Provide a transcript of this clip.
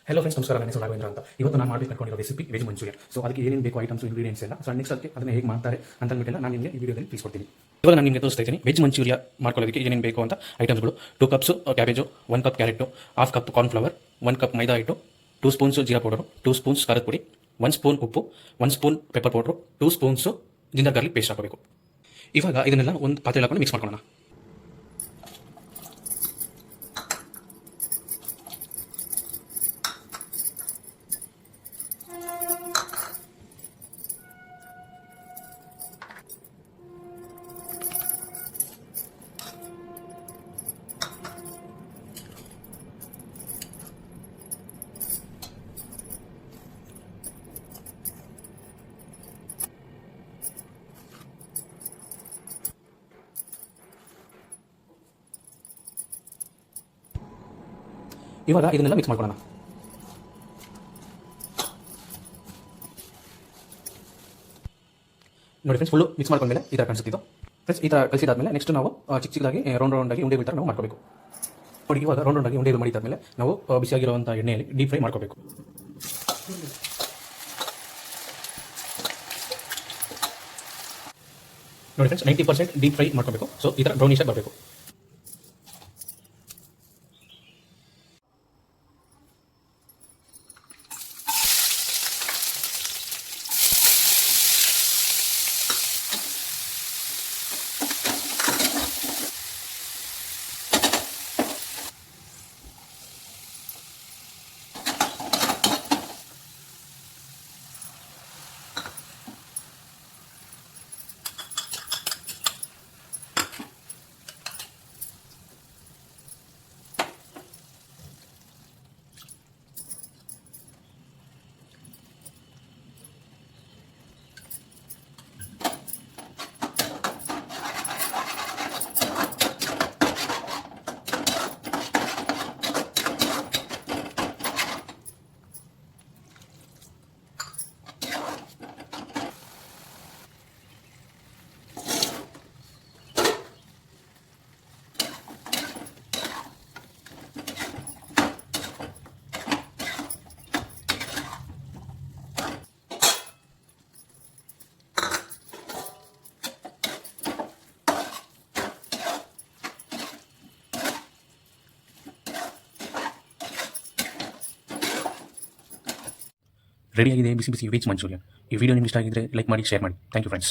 Hello friends, ನಮಸ್ಕಾರ. ನನ್ನ ಹೆಸರು ರಾಘವೇಂದ್ರ ಅಂತ. ಇವತ್ತು ನಾನು ಮಾಡಬೇಕು ಅನ್ಕೊಂಡಿರೋ ರೆಸಿಪಿ ವೆಜ್ ಮಂಚೂರಿಯನ್. ಸೊ ಅದಕ್ಕೆ ಏನೇನು ಬೇಕು ಐಟಮ್ಸ್, ಇಂಗ್ರೀಡಿಯೆಂಟ್ಸ್ ಎಲ್ಲ, ಸೊ ನೆಕ್ಸ್ಟ್ ಅದಕ್ಕೆ ಅದನ್ನು ಹೇಗೆ ಮಾಡ್ತಾರೆ ಅಂತ ಅಂದ್ಬಿಟ್ಟೆಲ್ಲ ನಾನು ನಿಮಗೆ ಈ ವಿಡಿಯೋದಲ್ಲಿ ತಿಳಿಸ್ಕೊಡ್ತೀನಿ. ಇವಾಗ ನಾನು ನಿಮಗೆ ತೋರಿಸ್ತಾ ಇದ್ದೀನಿ ವೆಜ್ ಮಂಚೂರಿಯಾ ಮಾಡ್ಕೊಳ್ಳೋದಕ್ಕೆ ಏನೇನು ಬೇಕು ಅಂತ ಐಟಮ್ಸ್ಗಳು. 2 cups cabbage, 1 cup carrot, 1/2 cup cornflour, 1 cup ಮೈದಾ ಹಿಟ್ಟು, 2 ಸ್ಪೂನ್ಸ್ ಜೀರಾ ಪೌಡರು, 2 ಸ್ಪೂನ್ಸ್ ಖಾರದ ಪುಡಿ, 1 ಸ್ಪೂನ್ ಉಪ್ಪು, 1 spoon pepper powder, 2 spoons ginger garlic paste ಹಾಕಬೇಕು. ಇವಾಗ ಇದನ್ನೆಲ್ಲ ಒಂದು ಪಾತ್ರೆ ಹಾಕೊಂಡು ಮಿಕ್ಸ್ ಮಾಡ್ಕೊಳ್ಳೋಣ. ಇವಾಗ ಇದನ್ನೆಲ್ಲ ಮಿಕ್ಸ್ ಮಾಡ್ಕೊಳ್ಳೋಣ. ನೋಡಿ ಫ್ರೆಂಡ್ಸ್, ಫುಲ್ಲು ಮಿಕ್ಸ್ ಮಾಡ್ಕೊಂಡ್ಮೇಲೆ ಈ ಥರ ಕಾಣಿಸುತ್ತಿದ್ದು ಫ್ರೆಂಡ್ಸ್. ಈ ಥರ ಕಲಿಸಿದಾದ್ಮೇಲೆ ನೆಕ್ಸ್ಟ್ ನಾವು ಚಿಕ್ಕದಾಗಿ ರೌಂಡಾಗಿ ಉಂಡೆಗಳ ಥರ ನಾವು ಮಾಡ್ಕೋಬೇಕು. ನೋಡಿ, ಇವಾಗ ರೌಂಡಾಗಿ ಉಂಡೆಗಳು ಮಾಡಿದಾದ್ಮೇಲೆ ನಾವು ಬಿಸಿಯಾಗಿರುವಂಥ ಎಣ್ಣೆಯಲ್ಲಿ ಡೀಪ್ ಫ್ರೈ ಮಾಡ್ಕೋಬೇಕು. ನೋಡಿ ಫ್ರೆಂಡ್ಸ್, 90% ಡೀಪ್ ಫ್ರೈ ಮಾಡ್ಕೋಬೇಕು. ಸೊ ಈ ಥರ ಬ್ರೌನಿಶ್ ಆಗಿ ಬರಬೇಕು. ರೆಡಿಯಾಗಿದೆ ಬಿಸಿ ಬಿಸಿ ವೆಜ್ ಮಂಚೂರಿಯನ್. ಈ ವಿಡಿಯೋ ನಿಮ್ಗೆ ಇಷ್ಟ ಆಗಿದ್ರೆ ಲೈಕ್ ಮಾಡಿ, ಶೇರ್ ಮಾಡಿ. Thank you friends.